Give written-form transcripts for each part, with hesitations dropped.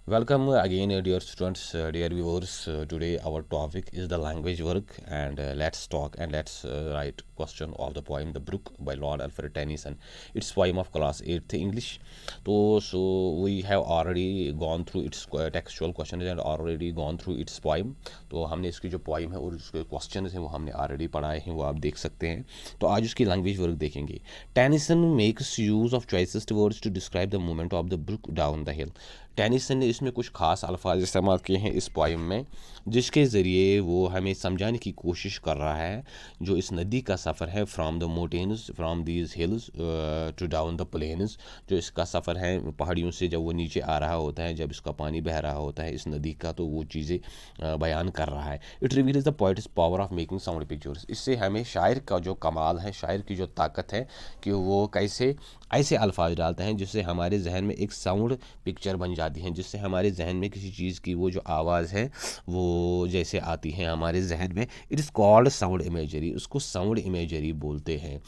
Welcome again, dear students, dear viewers. Today our topic is the language work, and let's talk and let's write question of the poem "The Brook" by Lord Alfred Tennyson. It's poem of class 8th English. So we have already gone through its textual questions and already gone through its poem. तो हमने इसकी जो poem है और उसके questions हैं वो हमने already पढ़ाए हैं, वो आप देख सकते हैं. तो आज उसकी language work देखेंगे. Tennyson makes use of choicest words to describe the movement of the brook down the hill. Tennyson ने इसमें कुछ ख़ास अल्फाज इस्तेमाल किए हैं इस पोइम में, जिसके ज़रिए वो हमें समझाने की कोशिश कर रहा है जो इस नदी का सफ़र है from the mountains from these hills to down the plains. जो इसका सफ़र है पहाड़ियों से जब वो नीचे आ रहा होता है, जब इसका पानी बह रहा होता है इस नदी का, तो वो चीज़ें बयान कर रहा है. It reveals the poets power of making sound pictures. इससे हमें शायर का जो कमाल है, शायर की जो ताकत है कि वो कैसे ऐसे अल्फाज डालते हैं जिससे हमारे जहन में एक साउंड पिक्चर बन जाती हैं, जिससे हमारे जहन में किसी चीज़ की वो जो आवाज़ है वो जैसे आती है हमारे जहन में. It is called sound imagery. उसको साउंड इमेजरी बोलते हैं.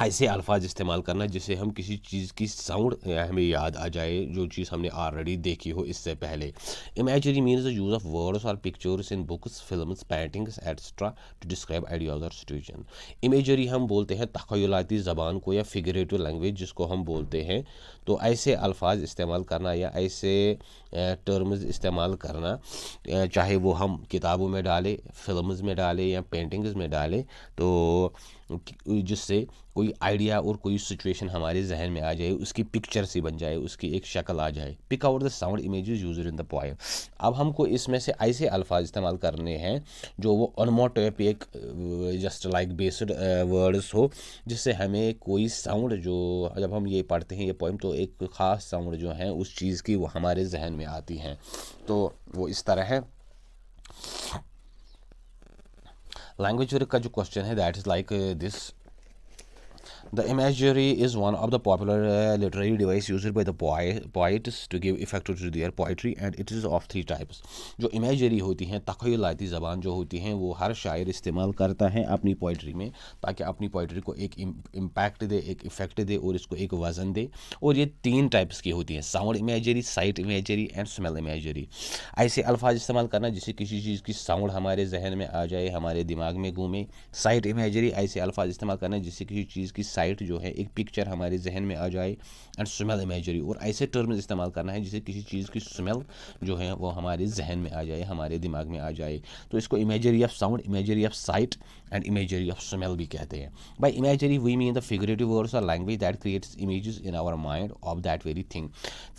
ऐसे अल्फाज इस्तेमाल करना जिससे हम किसी चीज़ की साउंड हमें याद आ जाए, जो चीज़ हमने ऑलरेडी देखी हो इससे पहले. Imagery means the use of words और pictures in books, films, paintings etcetera to describe ideas और सिचुएशन. इमेजरी हम बोलते हैं तख़य्युलाती ज़बान को या फिगरेटिव लैंग्वेज जिसको हम बोलते हैं. तो ऐसे अल्फाज इस्तेमाल करना या ऐसे टर्म्स इस्तेमाल करना, चाहे वो हम किताबों में डालें, फिल्म्स में डालें या पेंटिंग्स में डालें, तो जिससे कोई आइडिया और कोई सिचुएशन हमारे जहन में आ जाए, उसकी पिक्चर सी बन जाए, उसकी एक शक्ल आ जाए. Pick out the sound images used in the poem. अब हमको इसमें से ऐसे अल्फाज इस्तेमाल करने हैं जो वो अनमोटोपिक जस्ट लाइक बेस्ड वर्ड्स हो, जिससे हमें कोई साउंड, जो जब हम ये पढ़ते हैं ये पोएम, तो एक ख़ास साउंड जो है उस चीज़ की वो हमारे जहन में आती हैं. तो वो इस तरह है. लैंग्वेज का जो क्वेश्चन है that is like this. The imagery is one of the popular literary device used by the poets to give effect to their poetry, and it is of three types. जो imagery होती हैं, तख़य्युलाती ज़बान जो होती हैं, वो हर शायर इस्तेमाल करता है अपनी पोइट्री में, ताकि अपनी पोइट्री को एक इम्पैक्ट दे, एक इफ़ेक्ट दे और इसको एक वज़न दे. और ये तीन टाइप्स की होती हैं: sound imagery, site imagery and smell imagery. ऐसे अल्फाज इस्तेमाल करना जिससे किसी चीज़ की साउंड हमारे जहन में आ जाए, हमारे दिमाग में घूमे. साइट इमेजरी, ऐसे अल्फाज इस्तेमाल करना जिससे किसी चीज़ की साइट जो है एक पिक्चर हमारे जहन में आ जाए. एंड स्मेल इमेजरी, और ऐसे टर्म्स इस्तेमाल करना है जिससे किसी चीज़ की स्मेल जो है वो हमारे जहन में आ जाए, हमारे दिमाग में आ जाए. तो इसको imagery of sound, imagery of sight and imagery of smell भी कहते हैं. By imagery we mean the figurative words और language that creates images in our mind of that very thing.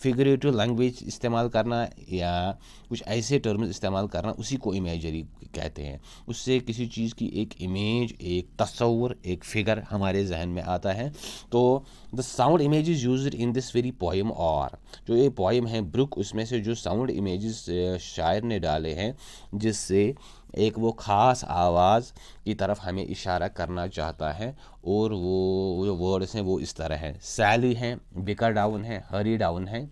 Figurative language इस्तेमाल करना या कुछ ऐसे टर्म्स इस्तेमाल करना, उसी को इमेजरी कहते हैं. उससे किसी चीज़ की एक इमेज, एक तस्वुर, एक फिगर हमारे जहन में आता है. तो the sound images used in this very poem, और जो ये पोएम है ब्रुक, उसमें से जो साउंड इमेजेस शायर ने डाले हैं जिससे एक वो ख़ास आवाज़ की तरफ हमें इशारा करना चाहता है. और वो जो वर्ड्स हैं वो इस तरह हैं: सैली है, बिकर डाउन है, हरी डाउन है,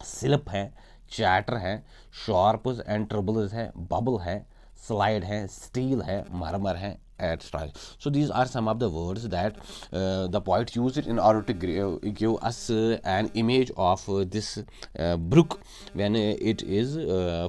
स्लिप है, चैटर है, शार्प्स एंड ट्रबल्स है, बबल है, स्लाइड है, स्टील है, मरमर है, etc. So these are some of the words that the poet used in order to give us an image of this brook when it is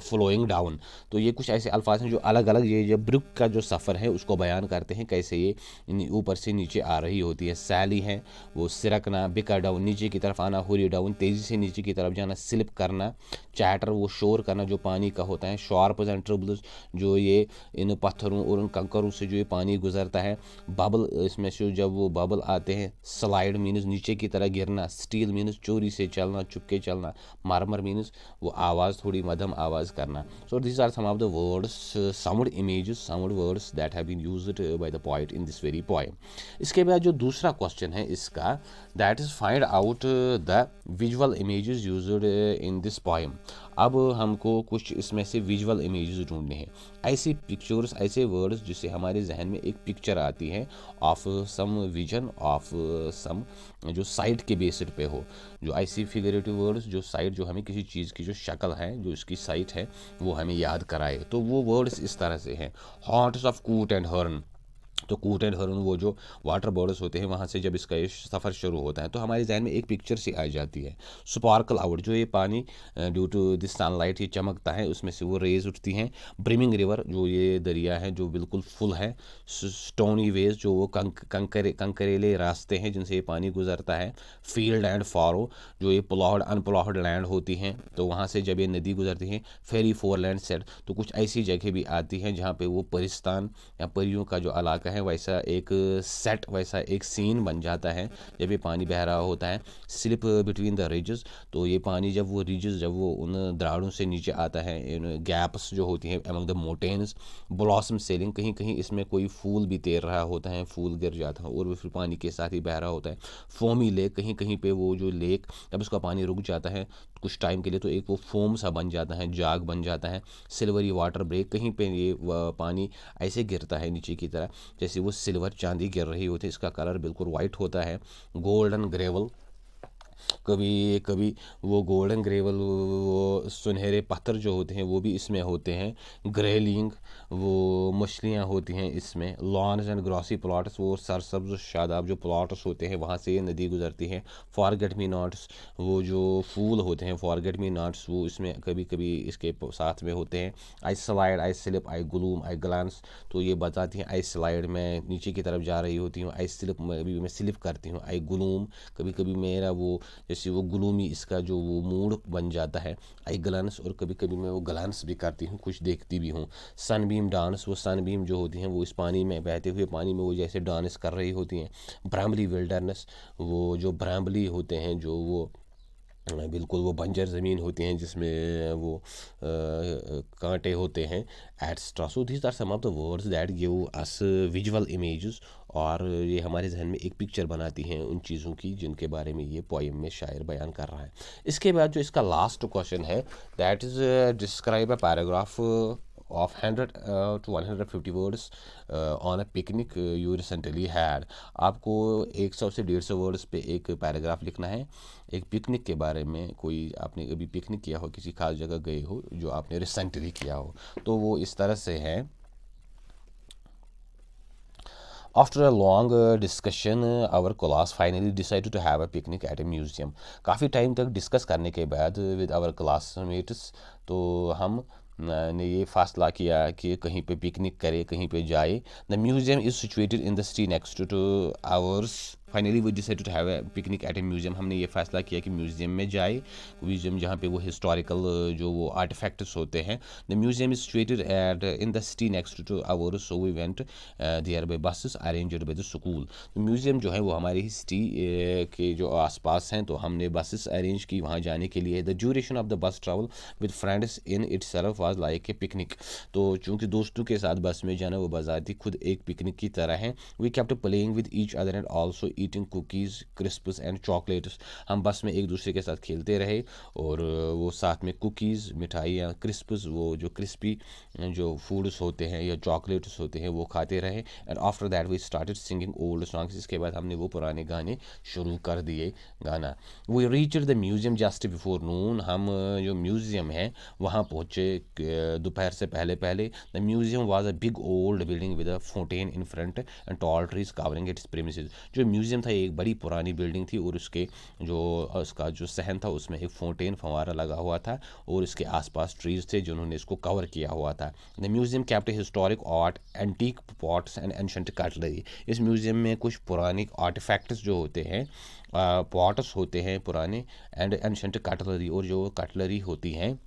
flowing down. तो ये कुछ ऐसे अल्फाज हैं जो अलग अलग ये जब ब्रुक का जो सफ़र है उसको बयान करते हैं, कैसे ये ऊपर से नीचे आ रही होती है. सैली है वो सिरकना, बिकर डाउन नीचे की तरफ आना, हुरी डाउन तेज़ी से नीचे की तरफ जाना, स्लिप करना, चैटर वो शोर करना जो पानी का होता है, शार्प्स एंड ट्रबल्स जो ये इन पत्थरों और उन कंकरों से जो ये पानी गुजरता है, बबल इसमें से जब वो बबल आते हैं, स्लाइड मीन्स नीचे की तरह गिरना, स्टील मीन्स चोरी से चलना, चुपके चलना, मरमर मीन्स वो आवाज़ थोड़ी मध्यम आवाज़ करना. So this are some of the words, sound images, sound words that have been used by the poet in this very poem. इसके बाद जो दूसरा क्वेश्चन है इसका, that is find out the visual images used in this poem. अब हमको कुछ इसमें से विजुअल इमेजेस ढूंढने हैं, ऐसी पिक्चर्स, ऐसे वर्ड्स जिससे हमारे जहन में एक पिक्चर आती है of some vision, of some जो साइट के बेसिड पे हो. जो ऐसी फिगरेटिव वर्ड्स जो साइट, जो हमें किसी चीज़ की जो शक्ल है, जो इसकी साइट है वो हमें याद कराए. तो वो वर्ड्स इस तरह से हैं: हॉर्न्स ऑफ कूट एंड हर्न. तो कूट एंड हर्न वो जो वाटर बर्ड्स होते हैं वहाँ से जब इसका ये सफ़र शुरू होता है तो हमारे जहन में एक पिक्चर सी आ जाती है। स्पार्कल आउट, जो ये पानी ड्यू टू दिस सनलाइट ये चमकता है, उसमें से वो रेज उठती हैं। ब्रिमिंग रिवर, जो ये दरिया है जो बिल्कुल फुल है। स्टोनी वेज, जो वो कंकरेले रास्ते हैं जिनसे ये पानी गुजरता है। फील्ड एंड फॉरो, जो ये प्लॉड अनप्लॉड लैंड होती हैं तो वहाँ से जब ये नदी गुजरती है। फेरी फोरलैंड सेट, तो कुछ ऐसी जगह भी आती हैं जहाँ पे वो परिस्तान या परियों का जो इलाका है वैसा एक सेट, वैसा एक सीन बन जाता है जब ये पानी बह रहा होता है। स्लिप बिटवीन द रिजेस, तो ये पानी जब वो रिजेस जब वो उन दरारों से नीचे आता है, गैप्स जो होती हैं among the mountains. Blossom selling, कहीं कहीं इसमें कोई फूल भी तैर रहा होता है, फूल गिर जाता है और वो फिर पानी के साथ ही बह रहा होता है। फोमी लेक, कहीं कहीं पे वो जो लेक जब उसका पानी रुक जाता है कुछ टाइम के लिए तो एक वो फोम सा बन जाता है, जाग बन जाता है। सिल्वरी वाटर ब्रेक, कहीं पे ये पानी ऐसे गिरता है नीचे की तरह जैसे वो सिल्वर चांदी गिर रही होती है, इसका कलर बिल्कुल वाइट होता है। गोल्डन ग्रेवल, कभी कभी वो गोल्डन ग्रेवल वो सुनहरे पत्थर जो होते हैं वो भी इसमें होते हैं। ग्रेलिंग, वो मछलियाँ होती हैं इसमें। लॉन्स एंड ग्रॉसी प्लॉट्स, वो सरसब्ज शादाब जो प्लॉट्स होते हैं वहाँ से ये नदी गुजरती है। फॉरगेट मी नॉट्स, वो जो फूल होते हैं फॉरगेट मी नॉट्स वो इसमें कभी कभी इसके साथ में होते हैं। आई स्लाइड, आई स्लिप, आई ग्लूम, आई ग्लांस, तो ये बताती हैं आई स्लाइड मैं नीचे की तरफ जा रही होती हूँ। आई स्लिप, मैं स्लिप करती हूँ। आई ग्लूम, कभी कभी मेरा वो जैसे वो ग्लूमी इसका जो वो मूड बन जाता है। आई ग्लांस, और कभी कभी मैं वो ग्लांस भी करती हूँ, कुछ देखती भी हूँ। सनबीम डांस, वो सनबीम जो होती हैं वो इस पानी में बहते हुए पानी में वो जैसे डांस कर रही होती हैं। ब्राम्बली विल्डरनेस, वो जो ब्राम्बली होते हैं जो वो बिल्कुल वो बंजर ज़मीन होती हैं जिसमें वो कांटे होते हैं etcetera. So these are some of the words that give us visual images, और ये हमारे जहन में एक पिक्चर बनाती हैं उन चीज़ों की जिनके बारे में ये पोइम में शायर बयान कर रहा है। इसके बाद जो इसका लास्ट क्वेश्चन है that is describe a paragraph of 100 to 150 words on a picnic you recently had। आपको 100 से 150 वर्ड्स पे एक पैराग्राफ लिखना है एक पिकनिक के बारे में। कोई आपने कभी पिकनिक किया हो, किसी खास जगह गए हो जो आपने रिसेंटली किया हो, तो वो इस तरह से है। After a long discussion, our class finally decided to have a picnic at a museum। काफ़ी टाइम तक डिस्कस करने के बाद with our classmates, तो हम ने ये फासला किया कि कहीं पे पिकनिक करे, कहीं पे जाए। The museum is situated in the city next to ours. Finally we decided to have a picnic at a museum. हमने ये फैसला किया कि म्यूज़ियम में जाए, म्यूज़ियम जहाँ पे वो हिस्टोरिकल जो वो आर्टिफैक्ट्स होते हैं। The museum is situated at in the city next to ours, so we went there by buses arranged by the school. तो म्यूज़ियम जो है वो हमारी सिटी के जो आसपास हैं, तो हमने बसेस अरेंज की वहाँ जाने के लिए। The duration of the bus travel with friends in itself was like a picnic. तो चूँकि दोस्तों के साथ बस में जाना वो बाज़ाती खुद एक पिकनिक की तरह है। We kept playing with each other and also eating cookies crisps and chocolates. हम बस में एक दूसरे के साथ खेलते रहे और वो साथ में कुकीज़ मिठाइयाँ क्रिस्प्स वो जो क्रिस्पी जो फूड्स होते हैं या चॉकलेट्स होते हैं वो खाते रहे। And after that we started singing old songs. इसके बाद हमने वो पुराने गाने शुरू कर दिए गाना। We reached the museum just before noon. हम जो म्यूज़ियम है वहाँ पहुँचे दोपहर से पहले पहले। The museum was a big old building with a fountain in front and tall trees covering it's premises. जो म्यूज़ियम था एक बड़ी पुरानी बिल्डिंग थी और उसके जो उसका जो सहन था उसमें एक फाउंटेन फंवारा लगा हुआ था और इसके आसपास ट्रीज थे जिन्होंने इसको कवर किया हुआ था। The museum kept historic art antique pots and ancient cutlery. इस म्यूज़ियम में कुछ पुरानी आर्टिफैक्ट्स जो होते हैं पॉट्स होते हैं पुराने एंड एंशंट कटलरी, और जो कटलरी होती हैं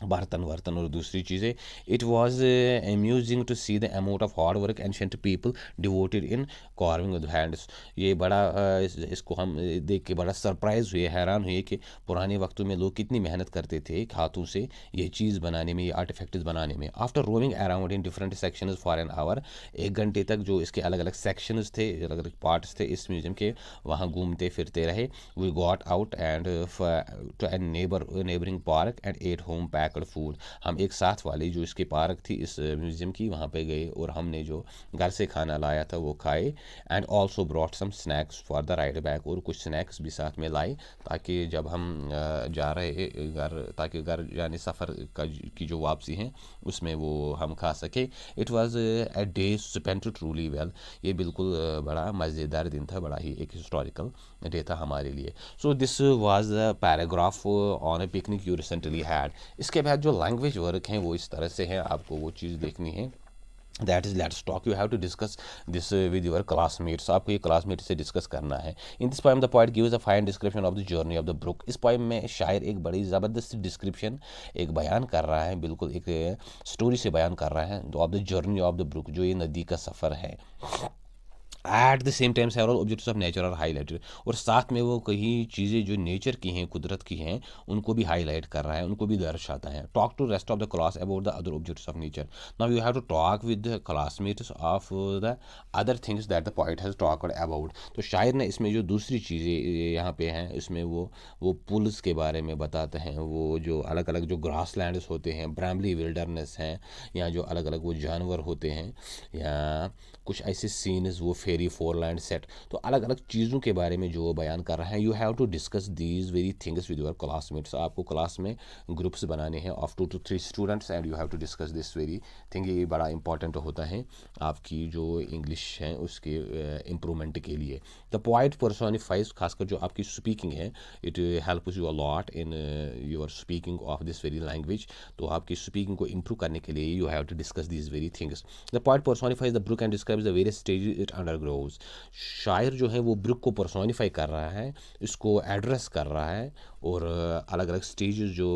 बर्तन वर्तन और दूसरी चीज़ें। It was amusing to see the amount of hard work ancient people devoted in carving with hands. ये बड़ा इसको हम देख के बड़ा सरप्राइज हुए, हैरान हुए कि पुराने वक्तों में लोग कितनी मेहनत करते थे हाथों से ये चीज़ बनाने में, ये आर्टिफैक्ट्स बनाने में। After roaming around in different sections for an hour, 1 घंटे तक जो इसके अलग अलग सेक्शंस थे, अलग अलग पार्ट्स थे इस म्यूज़ियम के, वहाँ घूमते फिरते रहे। We got out and to an neighbouring park and ate home pack packed food, हम एक साथ वाले जो इसकी पार्क थी इस म्यूज़ियम की, वहाँ पे गए और हमने जो घर से खाना लाया था वो खाए। And also brought some snacks for the ride back, और कुछ स्नैक्स भी साथ में लाए ताकि जब हम जा रहे घर, ताकि घर यानी सफ़र की जो वापसी है उसमें वो हम खा सके। It was a day spent truly well, ये बिल्कुल बड़ा मज़ेदार दिन था, बड़ा ही एक हिस्टोरिकल डे था हमारे लिए। So this was the paragraph on A picnic you recently had. इसके बाद जो लैंग्वेज वर्क हैं वो इस तरह से हैं, आपको वो चीज़ देखनी है। That is let's talk, you have to discuss this with your classmates, आपको ये क्लासमेट से डिस्कस करना है। In this poem the poet gives a fine description of the journey of the brook. इस पोएम में शायर एक बड़ी ज़बरदस्त डिस्क्रिप्शन, एक बयान कर रहा है, बिल्कुल एक स्टोरी से बयान कर रहा है of the journey of the brook, जो ये नदी का सफ़र है। At the same time several objects of nature are highlighted, और साथ में वो कई चीज़ें जो नेचर की हैं, कुदरत की हैं, उनको भी हाईलाइट कर रहा है, उनको भी दर्शाता है। Talk to rest of the class about the other objects of nature. Now you have to talk with the classmates of the other things that the poet has talked about. तो शायर ने इसमें जो दूसरी चीज़ें यहाँ पे हैं, इसमें वो पुल्स के बारे में बताते हैं, वो जो अलग अलग जो ग्रास लैंड्स होते हैं, ब्रामली विल्डरनेस हैं, या जो अलग अलग वो जानवर होते हैं, या कुछ ऐसे सीन्स वो फेरी फोरलैंड सेट, तो अलग अलग चीज़ों के बारे में जो वो बयान कर रहा है। You have to discuss these very things with your classmates, आपको क्लास में ग्रुप्स बनाने हैं of 2 to 3 students, and you have to discuss this very thing. ये बड़ा इंपॉर्टेंट होता है आपकी जो इंग्लिश है उसके इम्प्रूवमेंट के लिए। द पोइट पर्सोनिफाइज, खासकर जो आपकी स्पीकिंग है, it helps you a lot in your speaking of this very language. तो आपकी स्पीकिंग को इम्प्रूव करने के लिए you have to discuss these very things. The poet personifies the brook and describes the various stages it undergoes. शायर जो है वो ब्रुक को पर्सोनिफाई कर रहा है, इसको एड्रेस कर रहा है, और अलग अलग स्टेजेस जो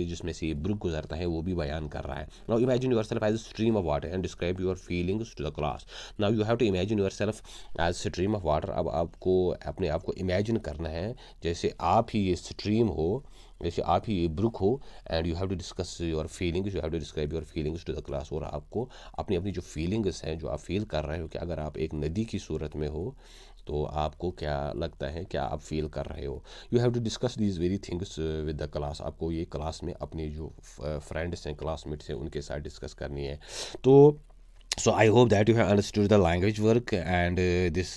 जिसमें से ब्रुक गुजरता है वो भी बयान कर रहा है। Now imagine yourself as a stream of water and describe your feelings to the class. Now you have to imagine yourself as stream of water. अब आपको अपने आप को इमेजिन करना है जैसे आप ही ये स्ट्रीम हो, जैसे आप ही ये ब्रुक हो, and you have to discuss your feelings, you have to describe your feelings to the class. और आपको अपनी अपनी जो फीलिंग्स हैं, जो आप फील कर रहे हो, कि अगर आप एक नदी की सूरत में हो तो आपको क्या लगता है, क्या आप फील कर रहे हो। You have to discuss these very things with the class, आपको ये क्लास में अपने जो फ्रेंड्स हैं, क्लासमेट्स हैं, उनके साथ डिस्कस करनी है। तो so I hope that you have understood the language work and this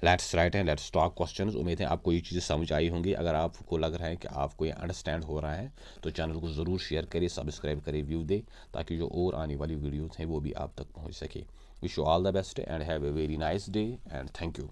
let's write and let's talk questions। उम्मीद है आपको ये चीज़ें समझ आई होंगी। अगर आपको लग रहा है कि आपको ये अंडरस्टैंड हो रहा है तो चैनल को ज़रूर शेयर करिए, सब्सक्राइब करिए, व्यू दे, ताकि जो और आने वाली वीडियोज़ हैं वो भी आप तक पहुंच सके। Wish you all the best and have a very nice day and thank you.